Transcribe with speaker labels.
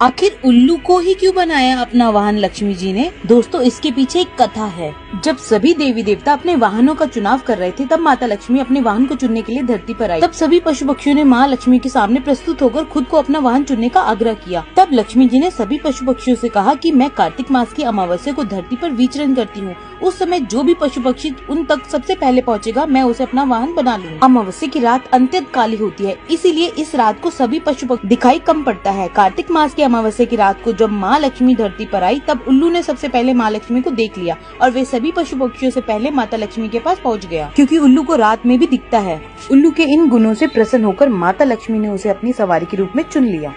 Speaker 1: आखिर उल्लू को ही क्यों बनाया अपना वाहन लक्ष्मी जी ने? दोस्तों, इसके पीछे एक कथा है। जब सभी देवी देवता अपने वाहनों का चुनाव कर रहे थे, तब माता लक्ष्मी अपने वाहन को चुनने के लिए धरती पर आई। तब सभी पशु पक्षियों ने माँ लक्ष्मी के सामने प्रस्तुत होकर खुद को अपना वाहन चुनने का आग्रह किया। तब लक्ष्मी जी ने सभी पशु पक्षियों से कहा कि मैं कार्तिक मास की अमावस्या को धरती पर विचरण करती हूँ। उस समय जो भी पशु पक्षी उन तक सबसे पहले पहुँचेगा, मैं उसे अपना वाहन बना लूंगी। अमावस्या की रात अत्यंत काली होती है, इसीलिए इस रात को सभी पशु पक्षी दिखाई कम पड़ता है। कार्तिक मास की अमावस्या की रात को जब माँ लक्ष्मी धरती पर आई, तब उल्लू ने सबसे पहले माँ लक्ष्मी को देख लिया और वे सभी पशु पक्षियों से पहले माता लक्ष्मी के पास पहुँच गया। क्योंकि उल्लू को रात में भी दिखता है। उल्लू के इन गुणों से प्रसन्न होकर माता लक्ष्मी ने उसे अपनी सवारी के रूप में चुन लिया।